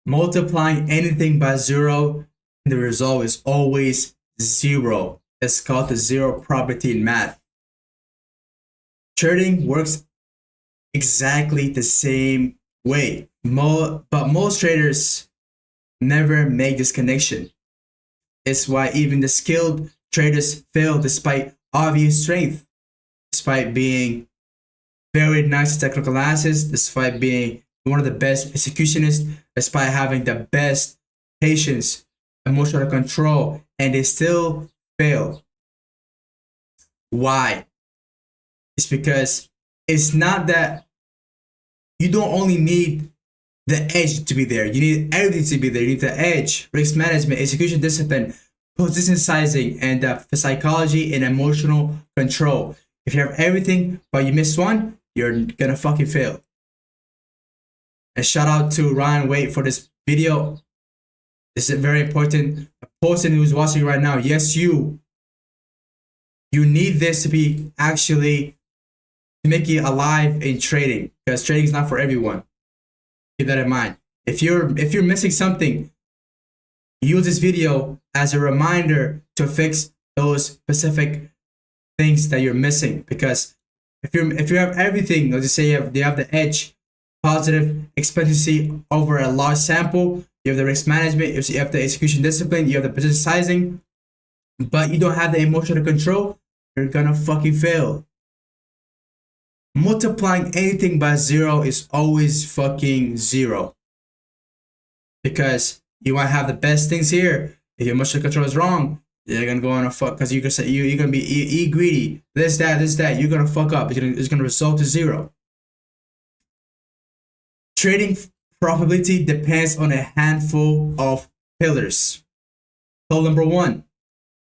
Multiplying anything by zero, the result is always zero. It's called the zero probability in math. Trading works exactly the same way. But most traders never make this connection. It's why even the skilled traders fail despite obvious strength, despite being very nice technical analysis, despite being one of the best executionists, despite having the best patience, emotional control, and they still fail. Why? It's because it's not that you don't only need the edge to be there. You need everything to be there. You need the edge, risk management, execution discipline, position sizing, and psychology and emotional control. If you have everything but you miss one, you're gonna fucking fail. And shout out to Ryan Waite for this video. This is very important. A person who's watching right now, yes, you need this to be actually to make you alive in trading, because trading is not for everyone. Keep that in mind. If you're missing something, use this video as a reminder to fix those specific things that you're missing. Because if you have everything, let's just say you have the edge, positive expectancy over a large sample, you have the risk management, you have the execution discipline, you have the position sizing, but you don't have the emotional control, you're gonna fucking fail. Multiplying anything by zero is always fucking zero. Because you want to have the best things here. If your emotional control is wrong, you're gonna go on a fuck, because you're gonna say you're gonna be e greedy. This, that. You're gonna fuck up. It's gonna result to zero. Trading profitability depends on a handful of pillars. Pillar number one,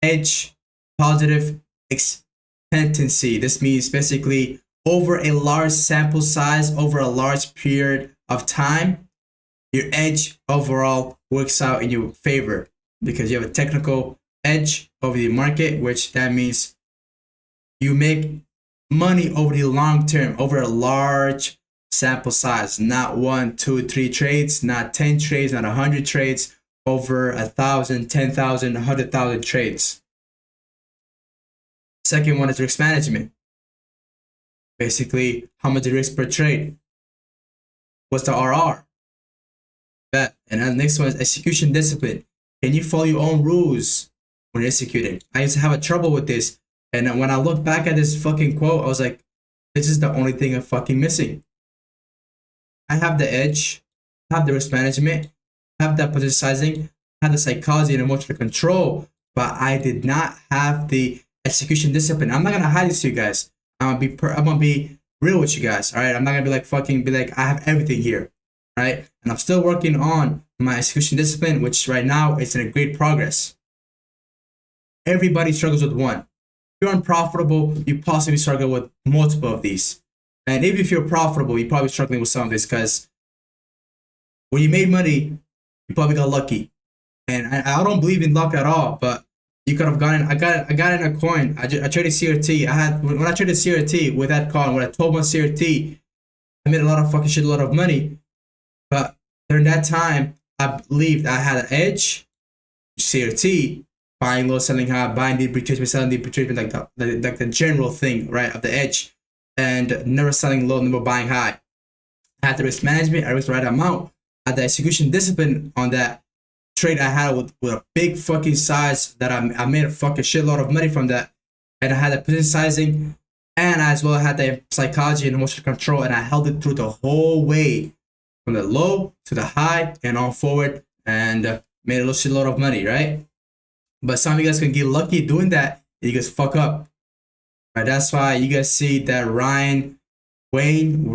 edge, positive expectancy. This means basically over a large sample size, over a large period of time, your edge overall works out in your favor because you have a technical edge over the market, which that means you make money over the long term, over a large sample size, not 1, 2, 3 trades, not 10 trades, not 100 trades, over 1,000, 10,000, 100,000 trades. Second one is risk management. Basically, how much risk per trade? What's the RR? That. And then the next one is execution discipline. Can you follow your own rules when executing? I used to have a trouble with this. And when I look back at this fucking quote, I was like, this is the only thing I'm fucking missing. I have the edge, have the risk management, have that position sizing, have the psychology and emotional control, but I did not have the execution discipline. I'm not gonna hide this to you guys. I'm gonna be real with you guys. All right, I'm not gonna be like I have everything here, right? And I'm still working on my execution discipline, which right now is in a great progress. Everybody struggles with one. If you're unprofitable, you possibly struggle with multiple of these. And even if you're profitable, you're probably struggling with some of this, because when you made money, you probably got lucky. And I don't believe in luck at all, but you could have gotten. I got in a coin. I traded CRT. When I traded CRT with that coin, with a 12-month CRT, I made a lot of fucking shit, a lot of money. But during that time, I believed I had an edge. CRT, buying low, selling high, buying deep retracement, selling deep retracement, like the general thing, right, of the edge, and never selling low, never buying high. I had the risk management. I risked the right amount. I had the execution discipline on that trade I had with a big fucking size that I made a fucking shitload of money from that. And I had the position sizing, and as well I had the psychology and emotional control, and I held it through the whole way from the low to the high and on forward, and made a little shitload of money, right? But some of you guys can get lucky doing that, and you guys fuck up. Right? That's why you guys see that Ryan Wayne,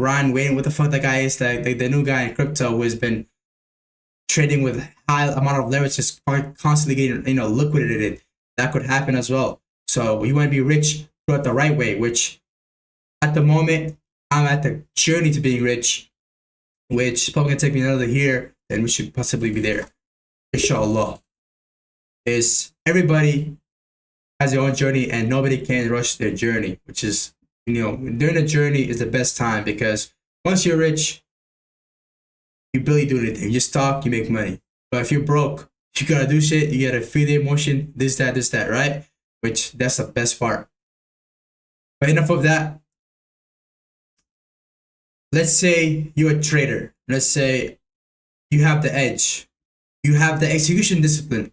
what the fuck that guy is, the new guy in crypto who has been trading with high amount of leverage, just constantly getting liquidated. That could happen as well. So you want to be rich, do it the right way, which at the moment I'm at the journey to being rich, which is probably gonna take me another year, and we should possibly be there. Inshallah. Is everybody has their own journey, and nobody can rush their journey, which is, during the journey is the best time, because once you're rich, you barely do anything. You just talk, you make money. But if you're broke, you gotta do shit. You gotta feel the emotion, this, that, right? Which that's the best part. But enough of that. Let's say you're a trader. Let's say you have the edge. You have the execution discipline.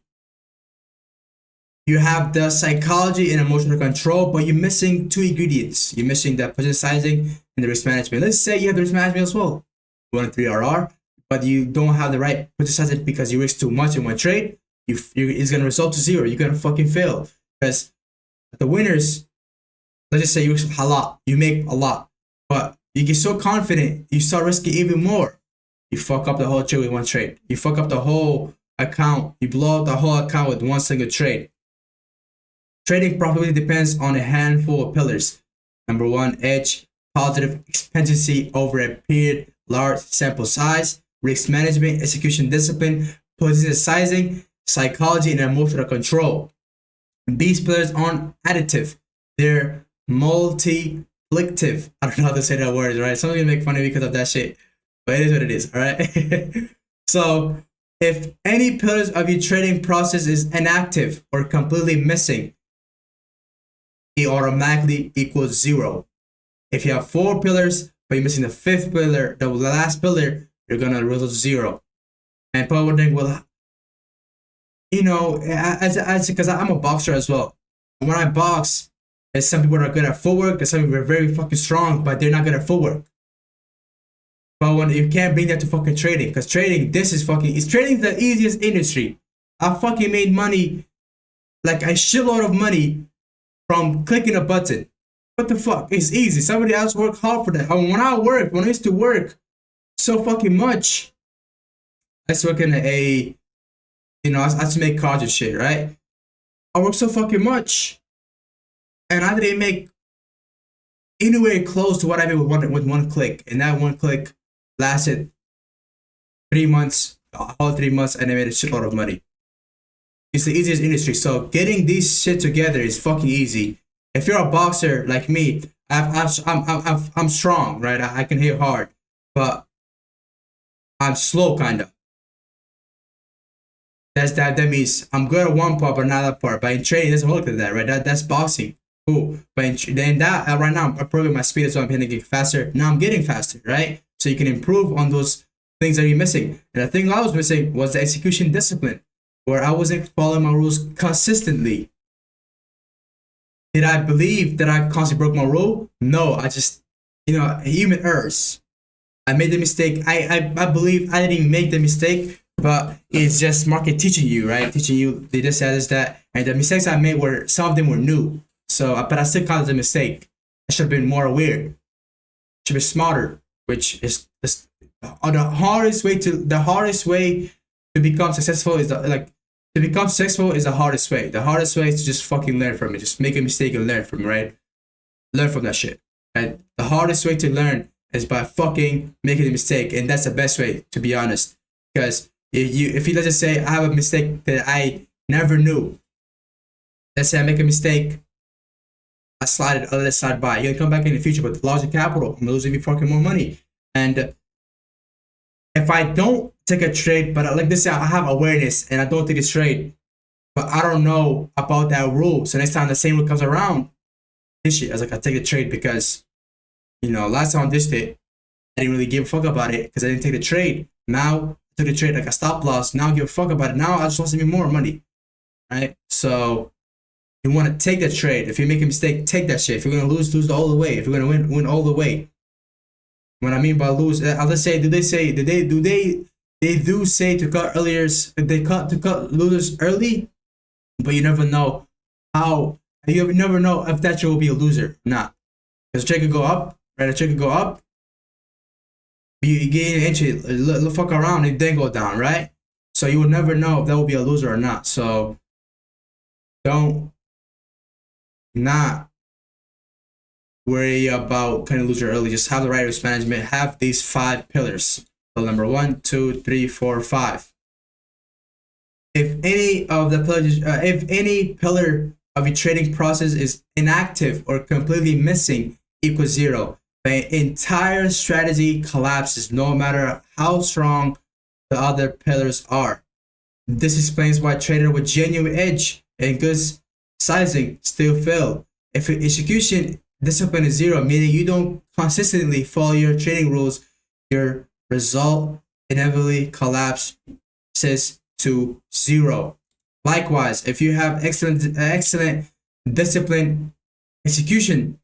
You have the psychology and emotional control, but you're missing two ingredients. You're missing the position sizing and the risk management. Let's say you have the risk management as well. 1-3 RR, but you don't have the right position sizing because you risk too much in one trade. It's gonna result to zero. You're gonna fucking fail because the winners. Let's just say you risk a lot. You make a lot, but you get so confident, you start risking even more. You fuck up the whole trade with one trade. You fuck up the whole account. You blow up the whole account with one single trade. Trading profitability depends on a handful of pillars. Number one, edge, positive expectancy over a period, large sample size, risk management, execution discipline, position sizing, psychology, and emotional control. These pillars aren't additive. They're multiplicative. I don't know how to say that word, right? Someone's gonna make fun of me because of that shit. But it is what it is, all right? So if any pillars of your trading process is inactive or completely missing, it automatically equals zero. If you have 4 pillars, but you're missing the 5th pillar, the last pillar, you're gonna result to zero. And people wondering, well, you know, as because I'm a boxer as well. When I box, there's some people that are good at footwork, there's some people that are very fucking strong, but they're not good at footwork. But when you can't bring that to fucking trading, because trading, trading the easiest industry. I fucking made money, like a shitload of money from clicking a button. What the fuck? It's easy. Somebody else worked hard for that. When I used to work so fucking much, I used to work in I used to make cards and shit, right? I worked so fucking much, and I didn't make anywhere close to what I made with one click. And that one click lasted 3 months, all 3 months, and I made a shitload of money. It's the easiest industry. So getting these shit together is fucking easy. If you're a boxer like me, I'm strong, right? I can hit hard, but I'm slow, kind of. That means I'm good at one part, but not that part. But in trading, it doesn't look like that, right? That's boxing. Cool. But right now, I'm improving my speed, so I'm getting to get faster. Now I'm getting faster, right? So you can improve on those things that you're missing. And the thing I was missing was the execution discipline, where I wasn't following my rules consistently. Did I believe that I constantly broke my rule? No, I just, human errors. I made the mistake. I believe I didn't even make the mistake, but it's just market teaching you, right? Teaching you they just said this, that. And the mistakes I made some of them were new. So, but I still call it a mistake. I should have been more aware. Should be smarter, which is the hardest way to become successful is the hardest way. The hardest way is to just fucking learn from it. Just make a mistake and learn from it, right? Learn from that shit. And the hardest way to learn is by fucking making a mistake, and that's the best way, to be honest. Because if you let's just say I have a mistake that I never knew. Let's say I make a mistake, I let it slide by. You're gonna come back in the future with larger capital. I'm losing me fucking more money. And if I don't take a trade, but like this, I have awareness and I don't take a trade, but I don't know about that rule. So next time the same rule comes around, this shit, I was like, I take a trade because, last time I did it, I didn't really give a fuck about it because I didn't take the trade. Now I took a trade like a stop loss. Now I give a fuck about it. Now I just want to make more money, right? So you want to take that trade. If you make a mistake, take that shit. If you're gonna lose all the way. If you're gonna win all the way. What I mean by lose, let's say, they do say to cut earlier. They cut losers early, but you never know how. You never know if that trade will be a loser or not. Because the trade could go up, right? The trade could go up. You get an entry, fuck around, and then go down, right? So you will never know if that will be a loser or not. So don't not worry about kind of loser early. Just have the right risk management. Have these 5 pillars. So number 1, 2, 3, 4, 5. If any pillar of your trading process is inactive or completely missing, equals 0. The entire strategy collapses, no matter how strong the other pillars are. This explains why traders with genuine edge and good sizing still fail. If your execution discipline is zero, meaning you don't consistently follow your trading rules, your result inevitably collapses to zero. Likewise, if you have excellent discipline, execution,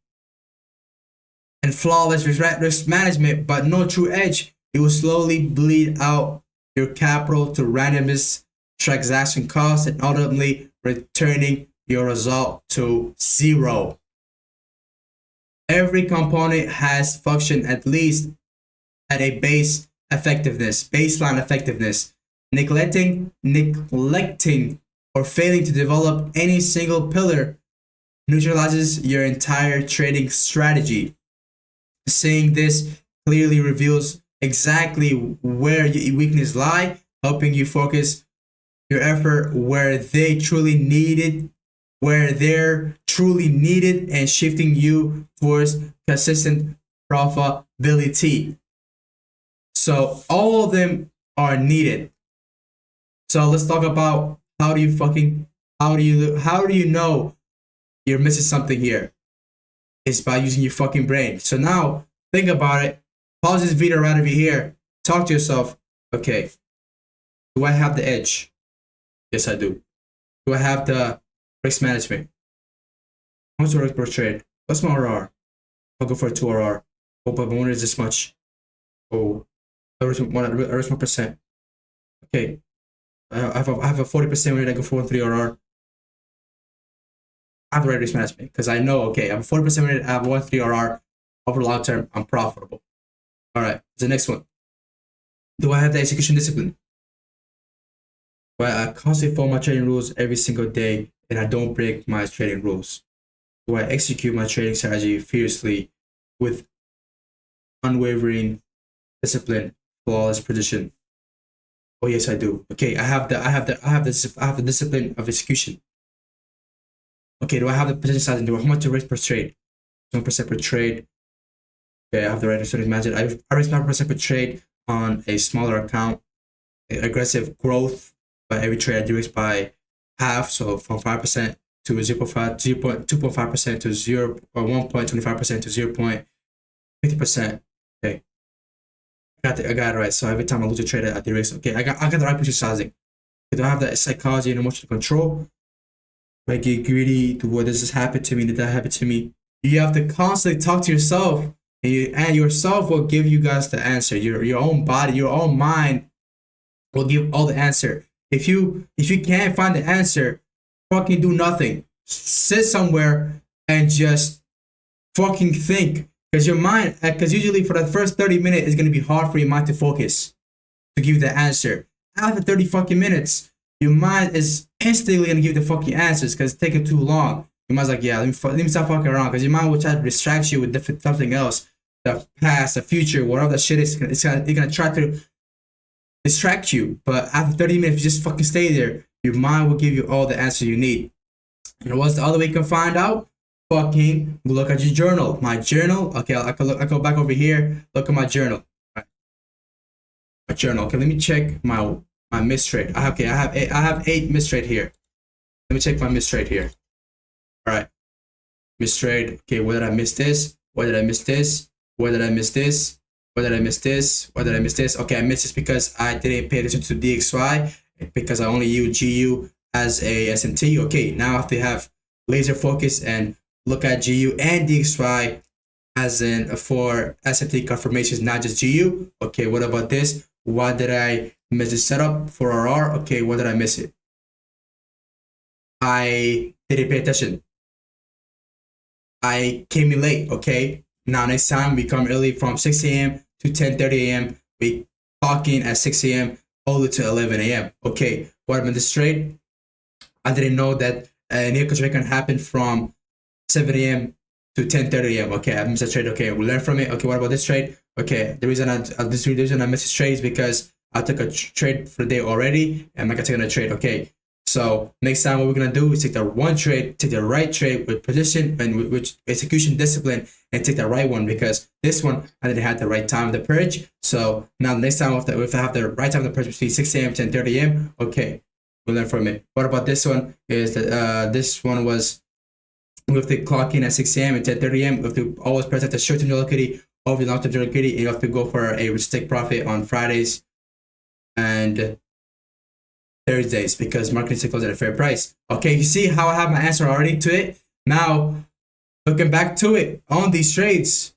and flawless risk management, but no true edge, it will slowly bleed out your capital to randomness, transaction costs, and ultimately returning your result to zero. Every component has functioned at least at a baseline effectiveness. Neglecting or failing to develop any single pillar neutralizes your entire trading strategy. Saying this clearly reveals exactly where your weaknesses lie, helping you focus your effort where they're truly needed, and shifting you towards consistent profitability. So all of them are needed. So let's talk about how do you know you're missing something here? It's by using your fucking brain. So now think about it. Pause this video right over here. Talk to yourself. Okay, do I have the edge? Yes, I do. Do I have the risk management? How much risk per trade? What's my RR? I'll go for a 2 RR. Oh, but my is this much. Oh, I risk 1%. Okay, I have a 40% rate. I go for 1.3 RR. I have the right risk management because I know, okay, I have a 40% rate. I have 1.3 RR. Over long term, I'm profitable. All right, the next one. Do I have the execution discipline? Well, I constantly follow my trading rules every single day and I don't break my trading rules. Do I execute my trading strategy fiercely with unwavering discipline, flawless precision? Oh yes, I do. Okay, I have the discipline of execution. Okay, do I have the position sizing? Do I how much to risk per trade? 1% per trade. Okay, I have the right to manage it. I risk 1% per trade on a smaller account. Aggressive growth by every trade I do risk by half, so from 5% to 2.5% to 1.25% to 0.50%. Okay, I got it right. So every time I lose a trade, I de-risk. Okay, I got the right position sizing. Do I have the psychology and emotional control? Do I get greedy? What does this happen to me? Did that happen to me? You have to constantly talk to yourself, and yourself will give you guys the answer. Your own body, your own mind will give all the answer. If you can't find the answer, fucking do nothing. Sit somewhere and just fucking think. Because your mind, because usually for the first 30 minutes, it's gonna be hard for your mind to focus to give you the answer. After 30 fucking minutes, your mind is instantly gonna give you the fucking answers because it's taking too long. Your mind's like, yeah, let me stop fucking around. Because your mind will try to distract you with something else, the past, the future, whatever that shit is. It's gonna try to distract you. But after 30 minutes, if you just fucking stay there, your mind will give you all the answers you need. And what's the other way you can find out? Fucking look at your journal. My journal. Okay, I go back over here. Look at my journal. Right. My journal. Okay, let me check my miss trade. I have 8 miss trade here. Let me check my miss trade here. All right, miss trade. Okay, where did I miss this? Where did I miss this? Where did I miss this? Where did I miss this? Where did I miss this? Okay, I missed this because I didn't pay attention to DXY because I only use GU as a SMT. Okay, now I have to have laser focus and look at GU and DXY as in for SMT confirmations, not just GU. Okay, what about this? Why did I miss the setup for RR? Okay, why did I miss it? I didn't pay attention. I came in late. Okay, now next time we come early from 6 a.m. to 10:30 a.m. We talking at 6 a.m. all the way to 11 a.m. Okay, what happened this trade? I didn't know that near trade can happen from 7 a.m. to 10:30 a.m. Okay, I missed a trade. Okay, we learn from it. Okay, what about this trade? Okay, the reason I missed this trade is because I took a trade for the day already and I'm not gonna take a trade. Okay, So next time what we're gonna do is take the one trade, take the right trade with position and with execution discipline, and take the right one, because this one I didn't have the right time of the purge. So now next time if I have the right time of the purge between 6 a.m. to 10:30 a.m., okay, we'll learn from it. What about this one? Is that this one was we have to clock in at 6 a.m. and 10:30 a.m. We have to always protect the short-term liquidity over the long-term liquidity, and you have to go for a risk take profit on Fridays and Thursdays because market is closed at a fair price. Okay, you see how I have my answer already to it? Now, looking back to it on these trades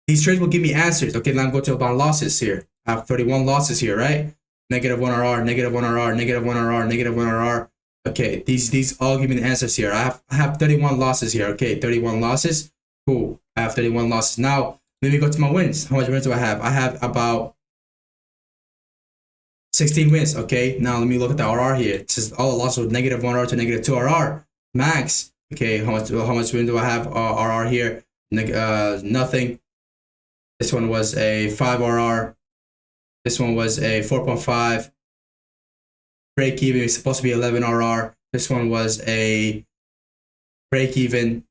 will give me answers. Okay, now I'm going to about losses here. I have 31 losses here, right? Negative 1 RR, negative 1 RR, negative 1 RR, negative 1 RR. Okay, these all give me the answers here. I have 31 losses here. Okay, 31 losses. Cool. I have 31 losses. Now, let me go to my wins. How much wins do I have? I have about 16 wins. Okay, now let me look at the RR here. It says all the losses with negative 1 RR to negative 2 RR max. Okay, how much win do I have? RR here, nothing. This one was a 5 RR. This one was a 4.5. Break even is supposed to be 11 RR. This one was a break even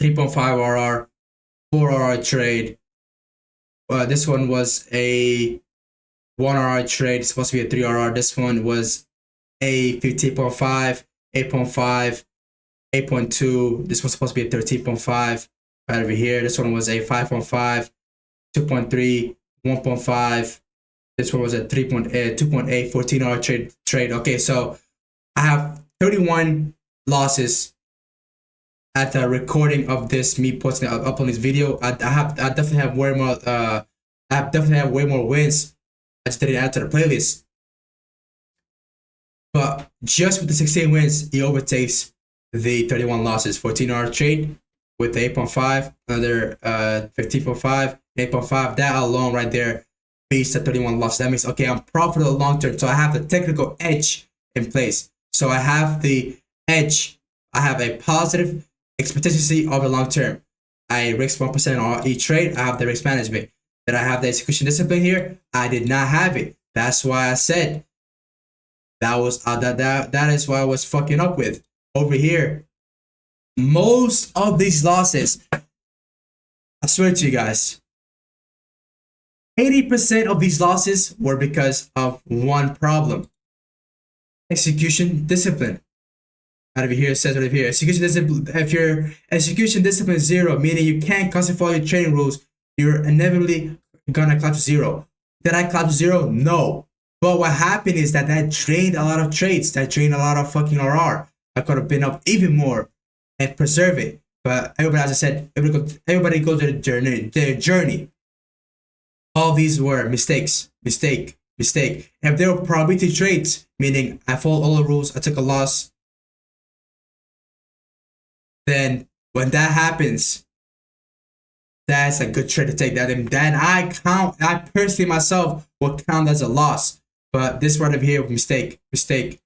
3.5 RR, 4 RR trade. This one was a 1 RR trade. It's supposed to be a 3 RR. This one was a 15.5, 8.5, 8.2. This was supposed to be a 13.5 right over here. This one was a 5.5, 2.3, 1.5. This one was a 3.8, 2.8, 14 RR trade. Okay, so I have 31 losses at the recording of this, me posting up on this video. I definitely have way more. I definitely have way more wins. I just didn't add to the playlist. But just with the 16 wins, he overtakes the 31 losses. 14 RR trade with the 8.5, another 15.5, 8.5. That alone right there beats the 31 losses. That means, okay, I'm profitable long term. So I have the technical edge in place. So I have the edge. I have a positive expectancy over long term. I risk 1% on each trade. I have the risk management. That I have the execution discipline here. I did not have it. That's why I said that was that is why I was fucking up with over here. Most of these losses, I swear to you guys, 80% of these losses were because of one problem: execution discipline. Out of here, it says right here, execution discipline. If your execution discipline is 0, meaning you can't constantly follow your trading rules, you're inevitably gonna collapse to 0. Did I collapse to 0? No. But what happened is that drained a lot of trades. That drained a lot of fucking RR. I could have been up even more and preserve it. But everybody, as I said, everybody goes their journey. All these were mistakes. Mistake. If they were probability trades, meaning I followed all the rules, I took a loss, then when that happens, that's a good trade to take. Then I personally myself will count as a loss. But this right over here, mistake. Right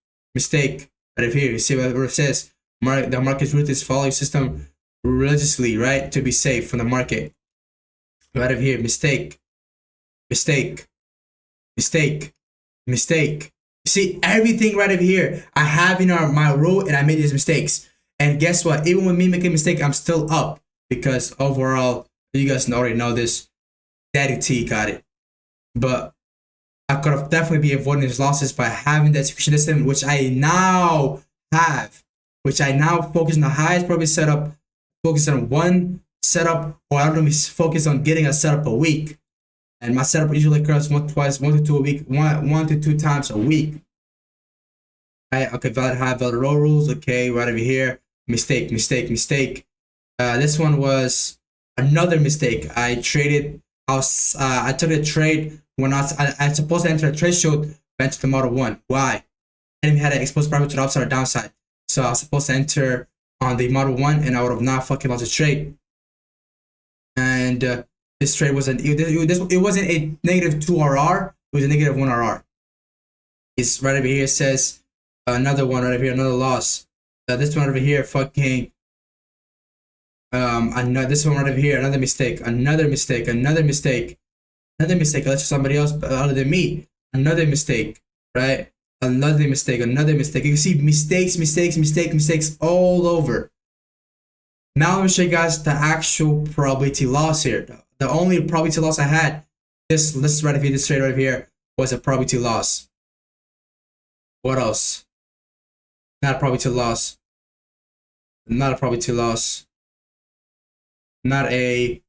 over here, you see what it says? The market's root is following system religiously, right? To be safe from the market. Right over here, mistake. You see everything right over here. I have in my rule, and I made these mistakes. And guess what? Even with me making a mistake, I'm still up because overall, you guys already know this. Daddy T got it. But I could have definitely been avoiding these losses by having the execution system, which I now have. Which I now focus on the highest probably setup, focus on one setup, or I don't know, focus on getting a setup a week. And my setup usually occurs one to two a week, one to two times a week. Okay, valid high, valid low rules. Okay, right over here. Mistake. This one was another mistake. I traded. I took a trade when I supposed to enter a trade show, went to the Model 1. Why? I didn't even had an exposed profit to the upside or downside. So I was supposed to enter on the Model 1, and I would have not fucking lost a trade. And this trade wasn't. It wasn't a negative 2 RR. It was a negative 1 RR. It's right over here. It says another one right over here, another loss. This one over here, fucking. This one right over here, another mistake. Let's somebody else other than me. Another mistake, right? Another mistake, another mistake. You can see mistakes all over. Now let me show you guys the actual probability loss here. The only probability loss I had, this right here, this trade right here, was a probability loss. What else? Not a probability loss. Not a probability loss. Not a.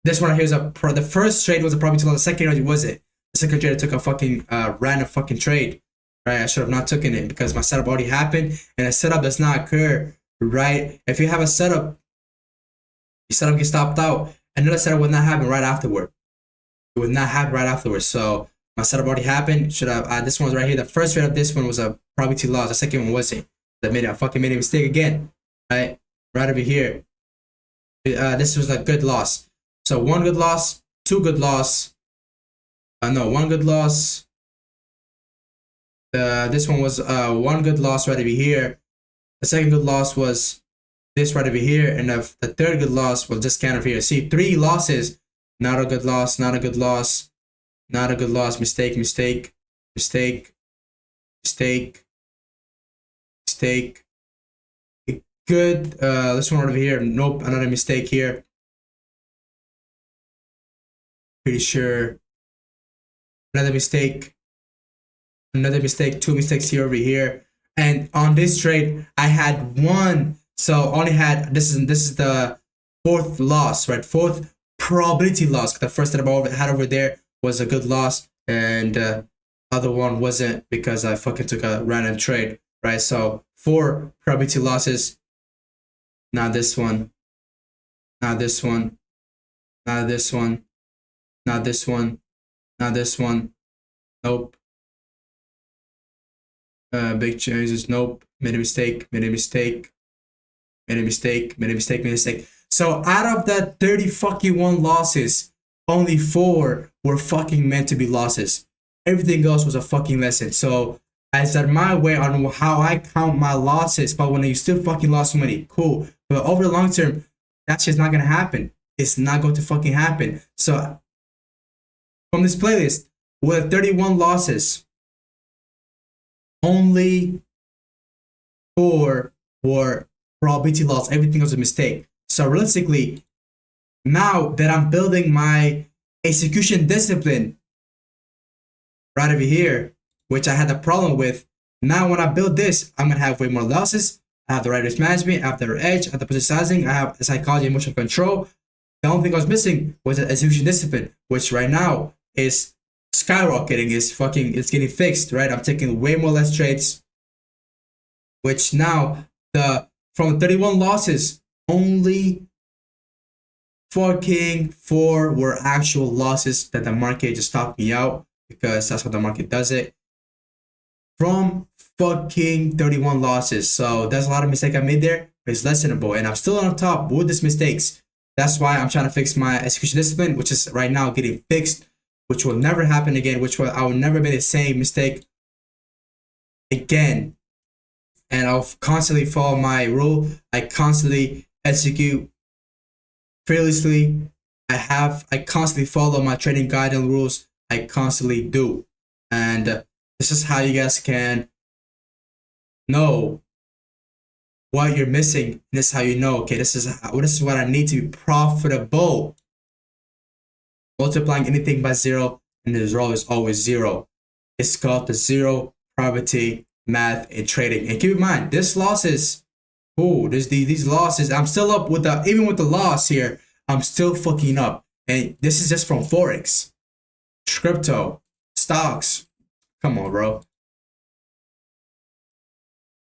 This one right here is the first trade was a probability loss. The second trade wasn't. The second trade I took a fucking random fucking trade. Right? I should have not taken it because my setup already happened, and a setup does not occur. Right? If you have a setup, your setup gets stopped out. Another setup would not happen right afterward. It would not happen right afterwards. So my setup already happened. Should have this one's right here. The first trade of this one was a probability loss. The second one wasn't. I fucking made a mistake again. Right over here. This was a good loss. So one good loss, two good loss. No, one good loss. This one was one good loss right over here. The second good loss was this right over here, and the third good loss was this kind of here. See, 3 losses. Not a good loss. Not a good loss. Not a good loss. Mistake. Mistake. Mistake. Mistake. Mistake. Good. This one over here. Nope. Another mistake here. Pretty sure. Another mistake. Another mistake. 2 mistakes here over here. And on this trade, I had 1. So only had this is the 4th loss, right? 4th probability loss. The first that I had over there was a good loss, and other one wasn't because I fucking took a random trade, right? So 4 probability losses. Not this one. Not this one. Not this one. Not this one. Not this one. Nope. Big changes. Nope. Made a mistake. Made a mistake. Made a mistake. Made a mistake. Made a mistake. So out of that 30 fucking 1 losses, only 4 were fucking meant to be losses. Everything else was a fucking lesson. So I said my way on how I count my losses, but when you still fucking lost money, cool. But over the long term, that's just not gonna happen. It's not going to fucking happen. So from this playlist, with 31 losses, only 4 were probability loss. Everything was a mistake. So realistically, now that I'm building my execution discipline right over here, which I had a problem with, now when I build this, I'm gonna have way more losses. I have the right risk management, I have the edge, I have the position sizing, I have psychology, emotional control. The only thing I was missing was the execution discipline, which right now is skyrocketing. It's getting fixed, right? I'm taking way more less trades, which now from 31 losses, only fucking 4 were actual losses that the market just stopped me out, because that's how the market does it. From fucking 31 losses. So there's a lot of mistake I made there, but it's lessonable, and I'm still on top with these mistakes. That's why I'm trying to fix my execution discipline, which is right now getting fixed, which will never happen again, I will never make the same mistake again. And I'll constantly follow my rule. I constantly execute fearlessly. I constantly follow my trading guideline rules. I constantly do. And this is how you guys can know what you're missing. This is how you know, okay, this is what I need to be profitable. Multiplying anything by 0, and the result is always 0. It's called the zero probability math in trading. And keep in mind, this losses, these losses, I'm still up with even with the loss here, I'm still fucking up. And this is just from Forex, crypto, stocks. Come on, bro.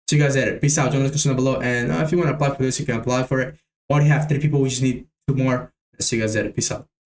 See you guys later. Peace out. Join the description below. And if you want to apply for this, you can apply for it. Already have 3 people. We just need 2 more. See you guys later. Peace out.